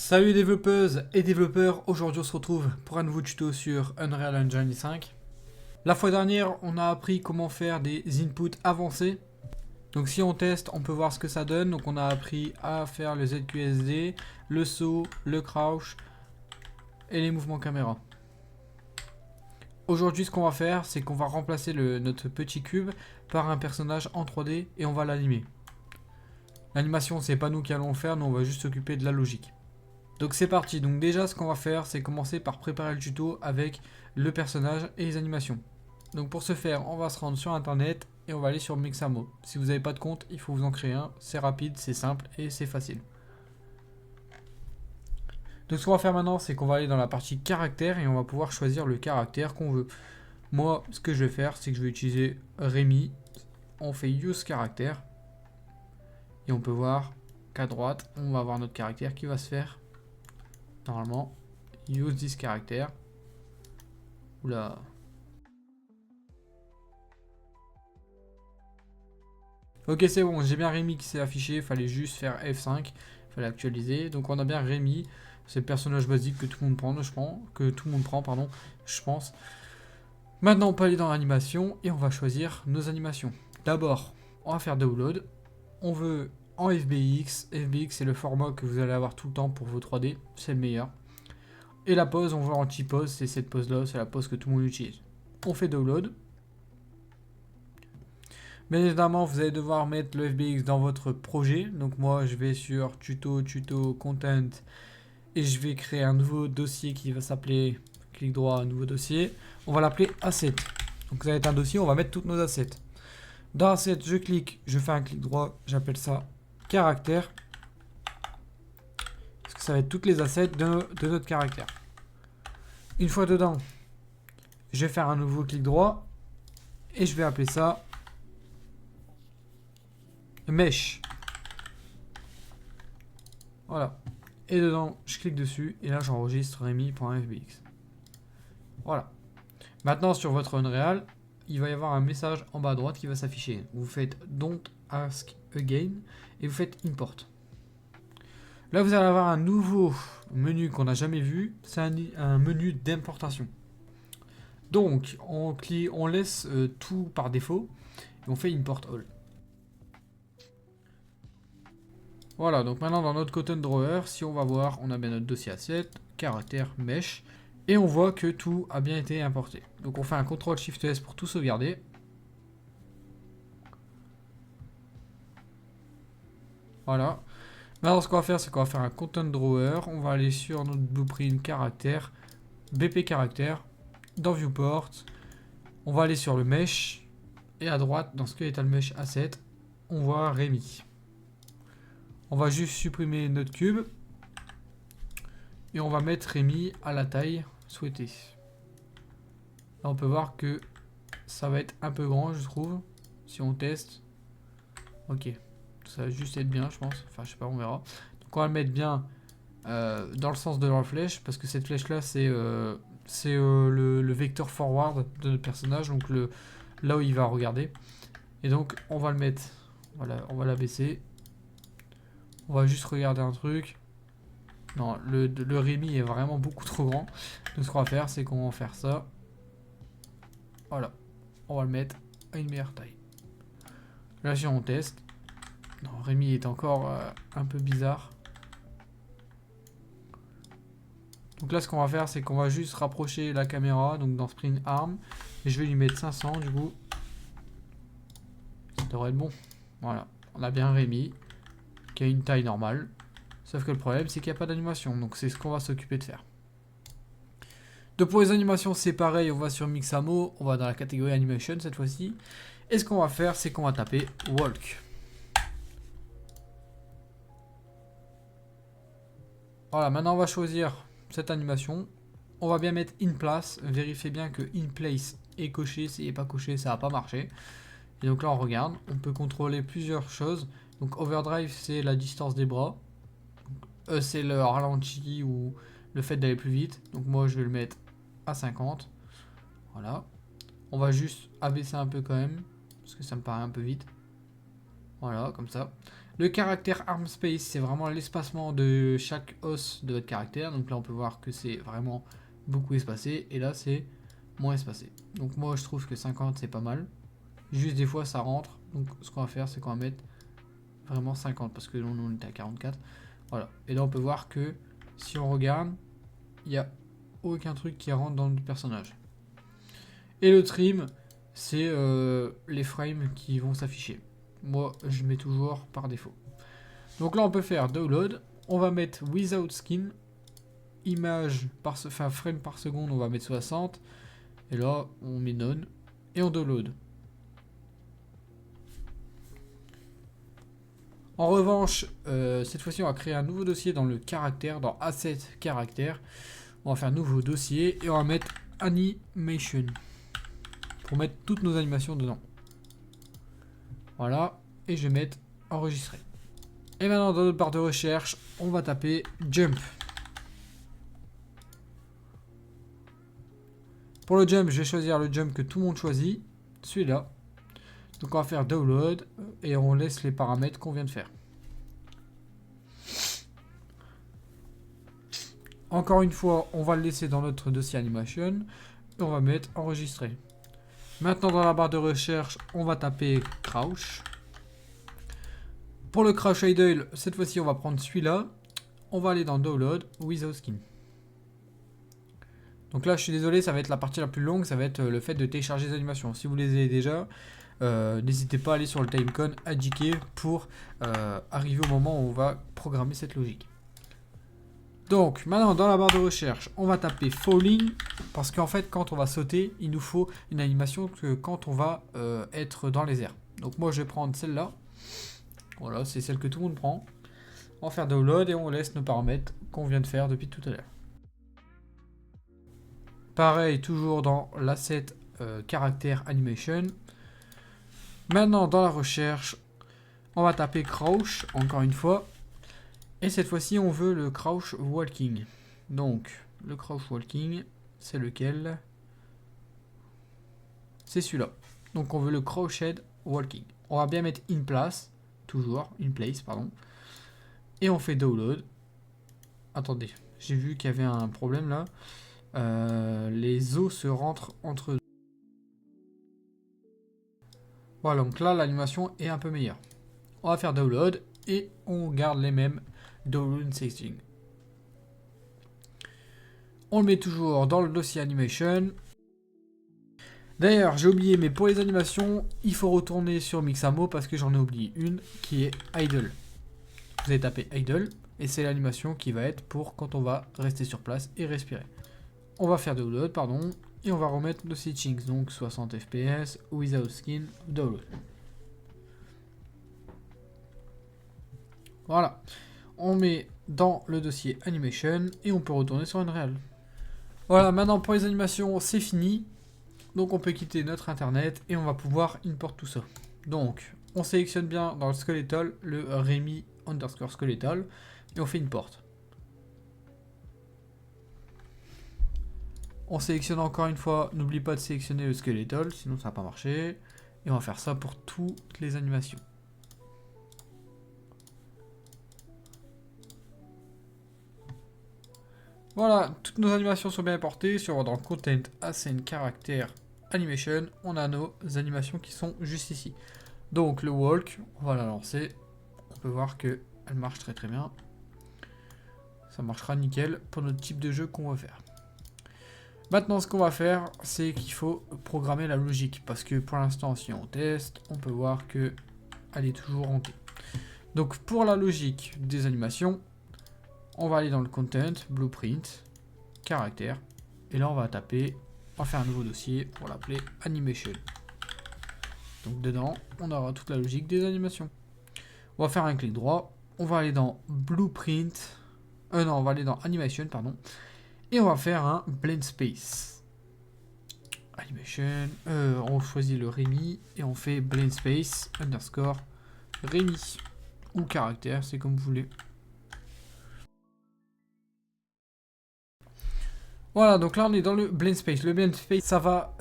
Salut développeuses et développeurs, aujourd'hui on se retrouve pour un nouveau tuto sur Unreal Engine 5. La fois dernière on a appris comment faire des inputs avancés. Donc si on teste on peut voir ce que ça donne. Donc on a appris à faire le ZQSD, le saut, le crouch et les mouvements caméra. Aujourd'hui ce qu'on va faire c'est qu'on va remplacer notre petit cube par un personnage en 3D et on va l'animer. L'animation c'est pas nous qui allons le faire, nous on va juste s'occuper de la logique. Donc c'est parti, donc déjà ce qu'on va faire c'est commencer par préparer le tuto avec le personnage et les animations. Donc pour ce faire on va se rendre sur internet et on va aller sur Mixamo. Si vous n'avez pas de compte il faut vous en créer un, c'est rapide, c'est simple et c'est facile. Donc ce qu'on va faire maintenant c'est qu'on va aller dans la partie caractère et on va pouvoir choisir le caractère qu'on veut. Moi ce que je vais faire c'est que je vais utiliser Rémi, on fait use caractère et on peut voir qu'à droite on va avoir notre caractère qui va se faire. Normalement, use this character. Oula. Ok, c'est bon, j'ai bien Rémi qui s'est affiché. Fallait juste faire F5. Fallait actualiser. Donc on a bien Rémi. C'est le personnage basique que tout le monde prend, je pense. Que tout le monde prend, pardon. Je pense. Maintenant, on peut aller dans l'animation et on va choisir nos animations. D'abord, on va faire download. On veut en FBX. FBX, c'est le format que vous allez avoir tout le temps pour vos 3D. C'est le meilleur. Et la pose, on voit anti-pose, c'est cette pose-là, c'est la pose que tout le monde utilise. On fait download. Bien évidemment, vous allez devoir mettre le FBX dans votre projet. Donc moi, je vais sur tuto, content, et je vais créer un nouveau dossier qui va s'appeler, clic droit, nouveau dossier. On va l'appeler asset. Donc ça va être un dossier, on va mettre toutes nos assets. Dans asset, je clique, je fais un clic droit, j'appelle ça caractère. Parce que ça va être toutes les assets de notre caractère. Une fois dedans, je vais faire un nouveau clic droit et je vais appeler ça mesh. Voilà. Et dedans, je clique dessus et là j'enregistre Rémi.fbx. Voilà. Maintenant sur votre Unreal, il va y avoir un message en bas à droite qui va s'afficher. Vous faites don't ask again et vous faites import. Là vous allez avoir un nouveau menu qu'on n'a jamais vu. C'est un menu d'importation. Donc on laisse tout par défaut et on fait import all. Voilà, donc maintenant dans notre Cotton Drawer, si on va voir, on a bien notre dossier asset, caractère, mesh, et on voit que tout a bien été importé. Donc on fait un CTRL-SHIFT-S pour tout sauvegarder. Voilà. Maintenant ce qu'on va faire, c'est qu'on va faire un Cotton Drawer, on va aller sur notre blueprint caractère, BP caractère, dans Viewport, on va aller sur le mesh, et à droite, dans Skeletal Mesh Asset, on voit Rémi. On va juste supprimer notre cube. Et on va mettre Rémi à la taille souhaitée. Là on peut voir que ça va être un peu grand je trouve. Si on teste. Ok. Ça va juste être bien je pense. Enfin je sais pas, on verra. Donc on va le mettre bien dans le sens de la flèche. Parce que cette flèche là c'est le vecteur forward de notre personnage. Donc là où il va regarder. Et donc on va le mettre. Voilà, on va l'abaisser. On va juste regarder un truc. Non, le Rémi est vraiment beaucoup trop grand. Donc ce qu'on va faire, c'est qu'on va faire ça. Voilà. On va le mettre à une meilleure taille. Là, si on teste. Non, Rémi est encore un peu bizarre. Donc là, ce qu'on va faire, c'est qu'on va juste rapprocher la caméra. Donc dans Spring Arm. Et je vais lui mettre 500 du coup. Ça devrait être bon. Voilà. On a bien Rémi qui a une taille normale. Sauf que le problème, c'est qu'il n'y a pas d'animation. Donc c'est ce qu'on va s'occuper de faire. Donc pour les animations, c'est pareil. On va sur Mixamo. On va dans la catégorie Animation cette fois-ci. Et ce qu'on va faire, c'est qu'on va taper Walk. Voilà, maintenant on va choisir cette animation. On va bien mettre In Place. Vérifiez bien que In Place est coché. S'il n'est pas coché, ça va pas marcher. Et donc là, on regarde. On peut contrôler plusieurs choses. Donc Overdrive, c'est la distance des bras. C'est le ralenti ou le fait d'aller plus vite. Donc moi, je vais le mettre à 50. Voilà. On va juste abaisser un peu quand même. Parce que ça me paraît un peu vite. Voilà, comme ça. Le caractère arm space, c'est vraiment l'espacement de chaque os de votre caractère. Donc là, on peut voir que c'est vraiment beaucoup espacé. Et là, c'est moins espacé. Donc moi, je trouve que 50, c'est pas mal. Juste des fois, ça rentre. Donc ce qu'on va faire, c'est qu'on va mettre vraiment 50. Parce que nous, on était à 44. Voilà. Et là, on peut voir que si on regarde, il n'y a aucun truc qui rentre dans le personnage. Et le trim, c'est les frames qui vont s'afficher. Moi, je mets toujours par défaut. Donc là, on peut faire download. On va mettre without skin. Image par frame par seconde, on va mettre 60. Et là, on met none. Et on download. En revanche, cette fois-ci, on va créer un nouveau dossier dans le caractère, dans Asset Caractère. On va faire un nouveau dossier et on va mettre Animation. Pour mettre toutes nos animations dedans. Voilà. Et je vais mettre enregistrer. Et maintenant, dans notre barre de recherche, on va taper jump. Pour le jump, je vais choisir le jump que tout le monde choisit. Celui-là. Donc on va faire download et on laisse les paramètres qu'on vient de faire. Encore une fois, on va le laisser dans notre dossier animation. Et on va mettre enregistrer. Maintenant, dans la barre de recherche, on va taper crouch. Pour le crouch idle, cette fois-ci, on va prendre celui-là. On va aller dans download without skin. Donc là, je suis désolé, ça va être la partie la plus longue. Ça va être le fait de télécharger les animations. Si vous les avez déjà, n'hésitez pas à aller sur le timecode indiqué pour arriver au moment où on va programmer cette logique. Donc maintenant dans la barre de recherche on va taper falling parce qu'en fait quand on va sauter il nous faut une animation que quand on va être dans les airs. Donc moi je vais prendre celle-là. Voilà, c'est celle que tout le monde prend. On va faire download et on laisse nos paramètres qu'on vient de faire depuis tout à l'heure. Pareil, toujours dans l'asset caractère animation. Maintenant, dans la recherche, on va taper crouch, encore une fois. Et cette fois-ci, on veut le crouch walking. Donc, le crouch walking, c'est lequel? C'est celui-là. Donc, on veut le crouched walking. On va bien mettre in place, toujours, in place, pardon. Et on fait download. Attendez, j'ai vu qu'il y avait un problème là. Les os se rentrent entre eux. Voilà, donc là, l'animation est un peu meilleure. On va faire download et on garde les mêmes download setting. On le met toujours dans le dossier animation. D'ailleurs, j'ai oublié, mais pour les animations, il faut retourner sur Mixamo parce que j'en ai oublié une qui est idle. Vous allez taper idle et c'est l'animation qui va être pour quand on va rester sur place et respirer. On va faire download, pardon, et on va remettre nos settings, donc 60 fps, without skin, download. Voilà, on met dans le dossier animation et on peut retourner sur Unreal. Voilà, maintenant pour les animations, c'est fini. Donc on peut quitter notre internet et on va pouvoir import tout ça. Donc, on sélectionne bien dans le skeletal le Remy _ skeletal et on fait import. On sélectionne encore une fois, n'oublie pas de sélectionner le skeletal, sinon ça va pas marcher. Et on va faire ça pour toutes les animations. Voilà, toutes nos animations sont bien importées. Si on va dans Content, Asset, Character, Animation, on a nos animations qui sont juste ici. Donc le walk, on va la lancer. On peut voir qu'elle marche très très bien. Ça marchera nickel pour notre type de jeu qu'on va faire. Maintenant, ce qu'on va faire, c'est qu'il faut programmer la logique. Parce que pour l'instant, si on teste, on peut voir qu'elle est toujours en T. Donc pour la logique des animations, on va aller dans le Content, Blueprint, Caractère. Et là, on va taper, on va faire un nouveau dossier pour l'appeler Animation. Donc dedans, on aura toute la logique des animations. On va faire un clic droit. On va aller dans Blueprint. Non, on va aller dans Animation, pardon. Et on va faire un Blend Space. Animation. On choisit le Remy. Et on fait Blend Space _ Remy. Ou caractère, c'est comme vous voulez. Voilà, donc là on est dans le Blend Space. Le Blend Space, ça va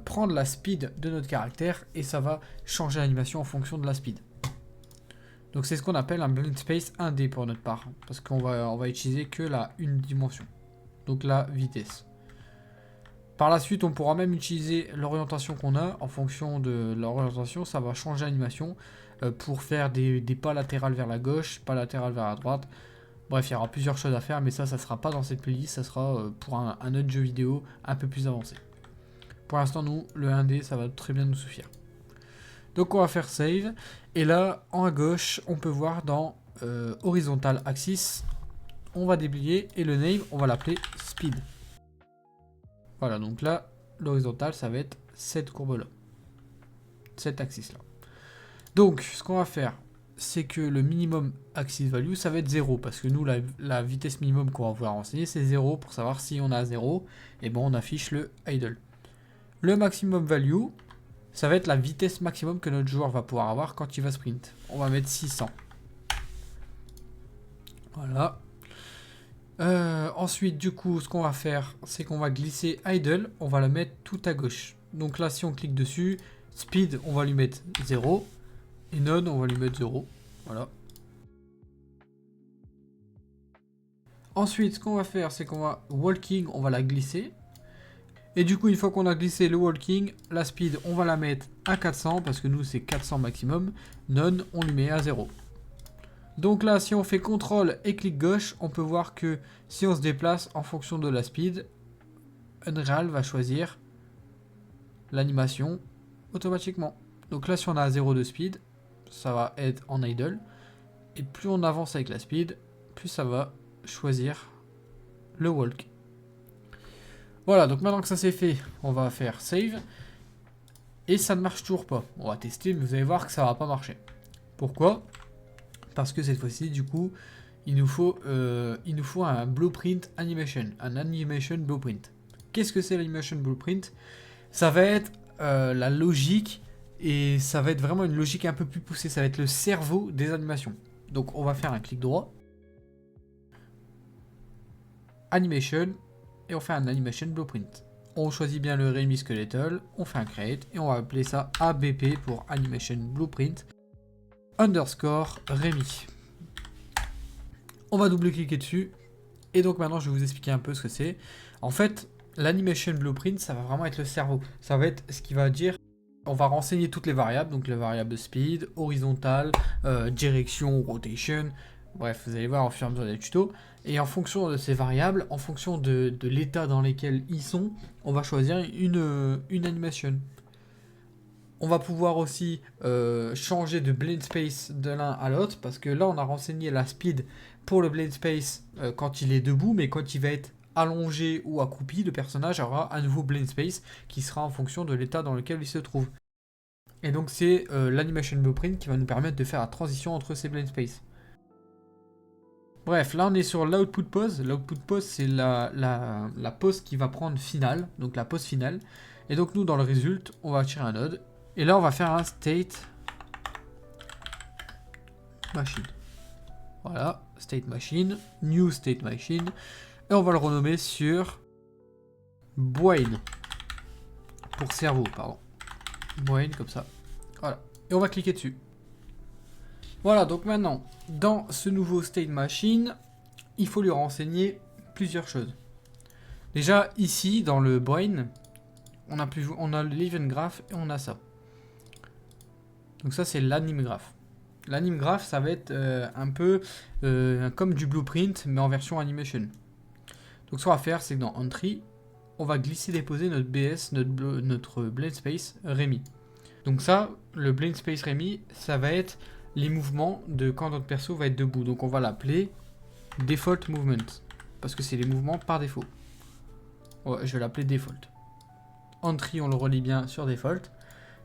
prendre la speed de notre caractère et ça va changer l'animation en fonction de la speed. Donc c'est ce qu'on appelle un blend space 1D pour notre part, parce on va utiliser que la une dimension, donc la vitesse. Par la suite, on pourra même utiliser l'orientation qu'on a. En fonction de l'orientation, ça va changer l'animation pour faire des pas latérales vers la gauche, pas latérales vers la droite. Bref, il y aura plusieurs choses à faire, mais ça sera pas dans cette playlist, ça sera pour un autre jeu vidéo un peu plus avancé. Pour l'instant, nous, le 1D, ça va très bien nous suffire. Donc on va faire save, et là, en à gauche, on peut voir dans horizontal axis, on va déplier, et le name, on va l'appeler speed. Voilà, donc là, l'horizontal, ça va être cette courbe-là. Cet axis-là. Donc, ce qu'on va faire, c'est que le minimum axis value, ça va être 0. Parce que nous, la vitesse minimum qu'on va pouvoir renseigner, c'est 0. Pour savoir si on a 0, et bon, on affiche le idle. Le maximum value, ça va être la vitesse maximum que notre joueur va pouvoir avoir quand il va sprint. On va mettre 600. Voilà. Ensuite, du coup, ce qu'on va faire, c'est qu'on va glisser idle, on va la mettre tout à gauche. Donc là, si on clique dessus, speed, on va lui mettre 0. Et none, on va lui mettre 0. Voilà. Ensuite, ce qu'on va faire, c'est qu'on va walking, on va la glisser. Et du coup, une fois qu'on a glissé le walking, la speed, on va la mettre à 400, parce que nous, c'est 400 maximum. None, on lui met à 0. Donc là, si on fait CTRL et clic gauche, on peut voir que si on se déplace en fonction de la speed, Unreal va choisir l'animation automatiquement. Donc là, si on a 0 de speed, ça va être en idle. Et plus on avance avec la speed, plus ça va choisir le walk. Voilà, donc maintenant que ça c'est fait, on va faire save. Et ça ne marche toujours pas. On va tester, mais vous allez voir que ça va pas marcher. Pourquoi ? Parce que cette fois-ci, du coup, il nous faut un blueprint animation. Un animation blueprint. Qu'est-ce que c'est l'animation blueprint ? Ça va être la logique, et ça va être vraiment une logique un peu plus poussée. Ça va être le cerveau des animations. Donc on va faire un clic droit. Animation. Et on fait un animation blueprint. On choisit bien le Remy Skeletal. On fait un create. Et on va appeler ça ABP pour animation blueprint. Underscore Remy. On va double-cliquer dessus. Et donc maintenant, je vais vous expliquer un peu ce que c'est. En fait, l'animation blueprint, ça va vraiment être le cerveau. Ça va être ce qui va dire... On va renseigner toutes les variables. Donc les variables speed, horizontal, direction, rotation. Bref, vous allez voir au fur et à mesure des tutos. Et en fonction de ces variables, en fonction de l'état dans lequel ils sont, on va choisir une animation. On va pouvoir aussi changer de blend space de l'un à l'autre, parce que là on a renseigné la speed pour le blend space quand il est debout, mais quand il va être allongé ou accroupi, le personnage aura un nouveau blend space qui sera en fonction de l'état dans lequel il se trouve. Et donc c'est l'animation blueprint qui va nous permettre de faire la transition entre ces blend space. Bref, là on est sur l'output pose. L'output pose, c'est la pose qui va prendre finale, donc la pose finale. Et donc nous dans le result, on va tirer un node. Et là, on va faire un state machine. Voilà, state machine, new state machine. Et on va le renommer sur brain. Pour cerveau, pardon. Brain, comme ça. Voilà. Et on va cliquer dessus. Voilà, donc maintenant, dans ce nouveau state machine, il faut lui renseigner plusieurs choses. Déjà, ici, dans le brain, on a l'event graph et on a ça. Donc ça, c'est l'anime graph. L'anime graph, ça va être un peu comme du blueprint, mais en version animation. Donc ce qu'on va faire, c'est que dans Entry, on va glisser-déposer notre BS, notre blend space Remy. Donc ça, le blend space Remy, ça va être les mouvements de quand notre perso va être debout. Donc on va l'appeler default movement, parce que c'est les mouvements par défaut. Ouais, je vais l'appeler default. Entry, on le relie bien sur default.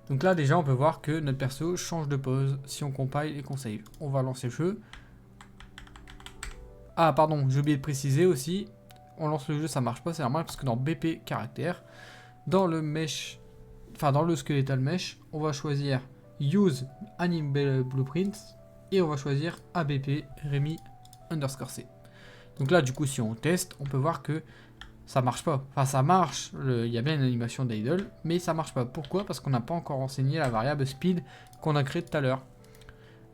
Donc là déjà on peut voir que notre perso change de pose si on compile et qu'on save. On va lancer le jeu. Ah pardon, j'ai oublié de préciser aussi. On lance le jeu, ça marche pas, c'est normal parce que dans BP caractère, dans le mesh, enfin dans le skeletal mesh, on va choisir use anime blueprint et on va choisir ABP Remy underscore C. Donc là du coup si on teste, on peut voir que ça marche pas. Enfin, ça marche, il y a bien une animation d'idle, mais ça marche pas. Pourquoi ? Parce qu'on n'a pas encore renseigné la variable speed qu'on a créée tout à l'heure.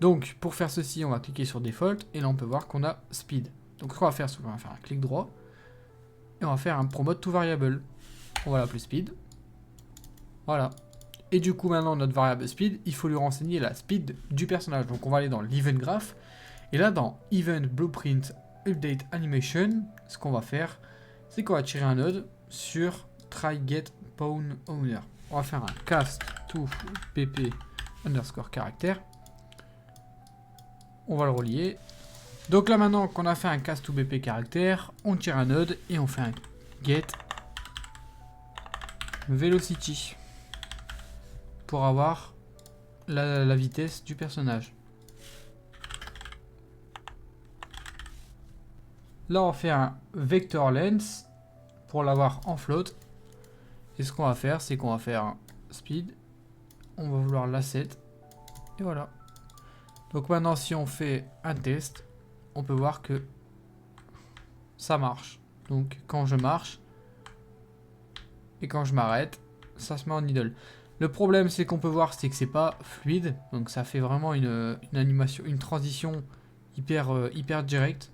Donc pour faire ceci, on va cliquer sur Default et là on peut voir qu'on a Speed. Donc ce qu'on va faire, c'est qu'on va faire un clic droit et on va faire un Promote to Variable. On va l'appeler Speed. Voilà. Et du coup maintenant notre variable Speed, il faut lui renseigner la Speed du personnage. Donc on va aller dans l'Event Graph et là dans Event Blueprint Update Animation, ce qu'on va faire, c'est qu'on va tirer un node sur try_get_pawn_owner. On va faire un cast to pp underscore caractère. On va le relier. Donc là maintenant qu'on a fait un cast to bp caractère, on tire un node et on fait un get velocity pour avoir la vitesse du personnage. Là on fait un vector length pour l'avoir en float. Et ce qu'on va faire, c'est qu'on va faire un speed. On va vouloir l'asset. Et voilà. Donc maintenant si on fait un test, on peut voir que ça marche. Donc quand je marche et quand je m'arrête, ça se met en idle. Le problème c'est qu'on peut voir c'est que c'est pas fluide. Donc ça fait vraiment une animation, une transition hyper directe.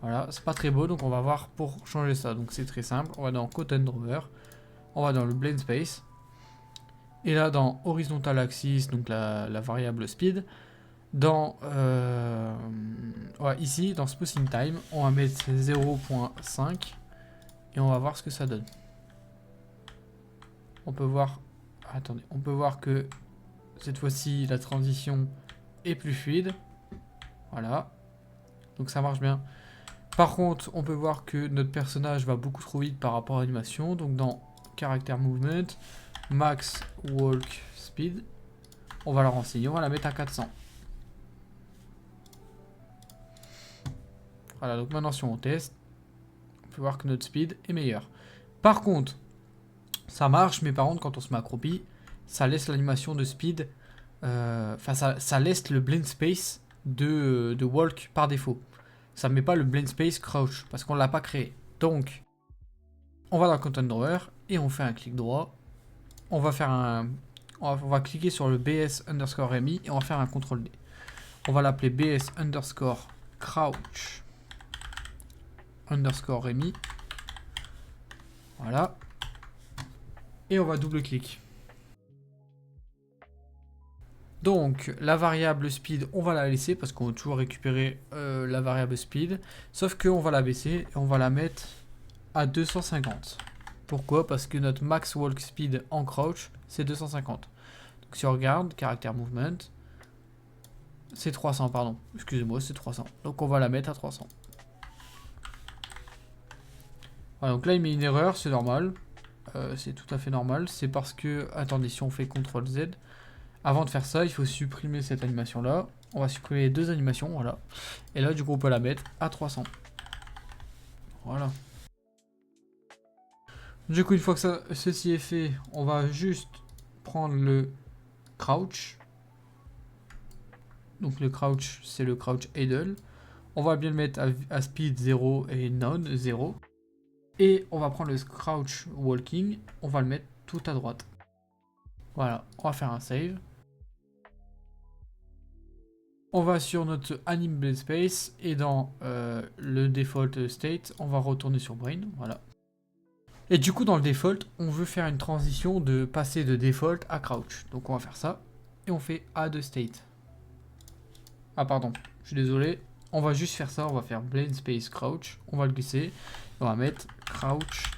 Voilà, c'est pas très beau, donc on va voir pour changer ça. Donc c'est très simple, on va dans Content Drawer, on va dans le Blend Space, et là dans Horizontal Axis, donc la variable Speed, dans ouais, ici dans Smoothing Time, on va mettre 0.5 et on va voir ce que ça donne. On peut voir, attendez, on peut voir que cette fois-ci la transition est plus fluide. Voilà, donc ça marche bien. Par contre, on peut voir que notre personnage va beaucoup trop vite par rapport à l'animation. Donc dans Character Movement, Max Walk Speed, on va la renseigner, on va la mettre à 400. Voilà, donc maintenant si on teste, on peut voir que notre speed est meilleur. Par contre, ça marche, mais par contre quand on se met accroupi, ça laisse l'animation de speed, enfin ça laisse le blend space de walk par défaut. Ça ne met pas le blend space crouch parce qu'on ne l'a pas créé. Donc, on va dans Content Drawer et on fait un clic droit. On va faire on va cliquer sur le bs underscore remi et on va faire un CTRL D. On va l'appeler bs underscore crouch underscore remi. Voilà. Et on va double-clic. Donc, la variable speed, on va la laisser parce qu'on veut toujours récupérer la variable speed. Sauf qu'on va la baisser et on va la mettre à 250. Pourquoi? Parce que notre max walk speed en crouch, c'est 250. Donc, si on regarde, caractère movement, c'est 300, pardon. Excusez-moi, c'est 300. Donc, on va la mettre à 300. Voilà, donc là, il met une erreur, c'est normal. C'est tout à fait normal. C'est parce que, attendez, si on fait CTRL Z, avant de faire ça, il faut supprimer cette animation-là. On va supprimer les deux animations, voilà. Et là, du coup, on peut la mettre à 300. Voilà. Du coup, une fois que ceci est fait, on va juste prendre le crouch. Donc le crouch, c'est le crouch idle. On va bien le mettre à speed 0 et none 0. Et on va prendre le crouch walking. On va le mettre tout à droite. Voilà, on va faire un save. On va sur notre Anim Blend Space et dans le Default State, on va retourner sur Brain. Voilà. Et du coup, dans le Default, on veut faire une transition de passer de Default à Crouch. Donc on va faire ça. Et on fait Add State. Ah pardon, je suis désolé. On va juste faire ça. On va faire Blend Space Crouch. On va le glisser. On va mettre Crouch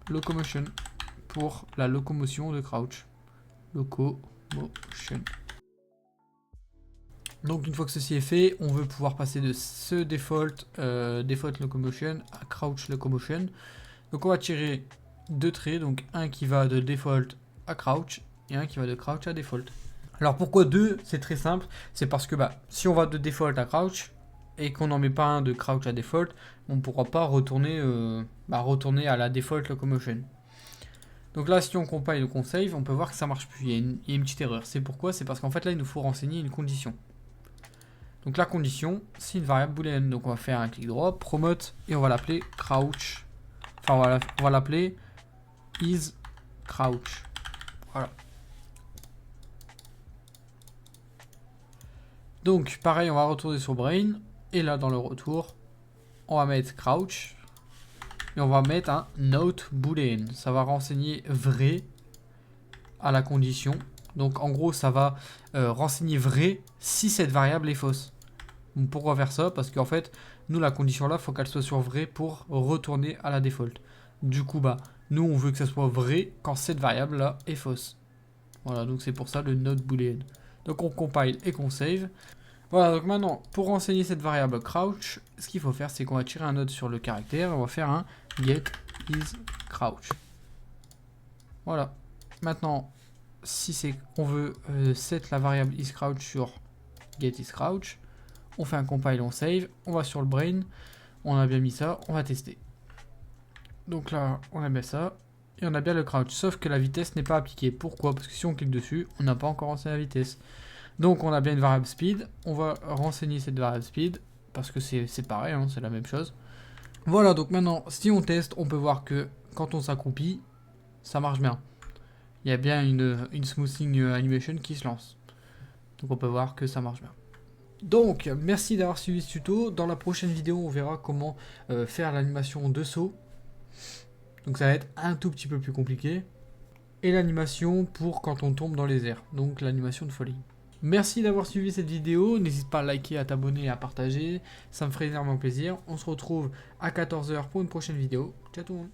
Locomotion pour la locomotion de Crouch. Locomotion. Donc une fois que ceci est fait, on veut pouvoir passer de ce default locomotion à crouch locomotion. Donc on va tirer deux traits, donc un qui va de default à crouch et un qui va de crouch à default. Alors pourquoi deux? C'est très simple, c'est parce que si on va de default à crouch et qu'on n'en met pas un de crouch à default, on ne pourra pas retourner à la default locomotion. Donc là, si on compile ou qu'on save, on peut voir que ça marche plus, il y a une petite erreur. C'est pourquoi? C'est parce qu'en fait là, il nous faut renseigner une condition. Donc la condition, c'est une variable boolean. Donc on va faire un clic droit, promote, et on va l'appeler crouch. Enfin, on va l'appeler is crouch. Voilà. Donc pareil, on va retourner sur Brain. Et là dans le retour, on va mettre crouch. Et on va mettre un note boolean. Ça va renseigner vrai à la condition. Donc en gros, ça va renseigner vrai si cette variable est fausse. Donc, pourquoi faire ça? Parce qu'en fait, nous, la condition là, il faut qu'elle soit sur vrai pour retourner à la default. Du coup, bah, nous, on veut que ça soit vrai quand cette variable là est fausse. Voilà, donc c'est pour ça le note boolean. Donc on compile et qu'on save. Voilà, donc maintenant, pour renseigner cette variable crouch, ce qu'il faut faire, c'est qu'on va tirer un note sur le caractère. On va faire un get is crouch. Voilà. Maintenant, si c'est qu'on veut set la variable is crouch sur get is crouch, on fait un compile, on save, on va sur le brain, on a bien mis ça, on va tester. Donc là, on a bien ça, et on a bien le crouch, sauf que la vitesse n'est pas appliquée. Pourquoi? Parce que si on clique dessus, on n'a pas encore renseigné la vitesse. Donc on a bien une variable speed, on va renseigner cette variable speed, parce que c'est pareil, hein, c'est la même chose. Voilà, donc maintenant, si on teste, on peut voir que quand on s'accroupit, ça marche bien. Il y a bien une smoothing animation qui se lance. Donc on peut voir que ça marche bien. Donc, merci d'avoir suivi ce tuto. Dans la prochaine vidéo, on verra comment faire l'animation de saut. Donc ça va être un tout petit peu plus compliqué. Et l'animation pour quand on tombe dans les airs. Donc l'animation de folie. Merci d'avoir suivi cette vidéo. N'hésite pas à liker, à t'abonner et à partager. Ça me ferait énormément plaisir. On se retrouve à 14 h pour une prochaine vidéo. Ciao tout le monde.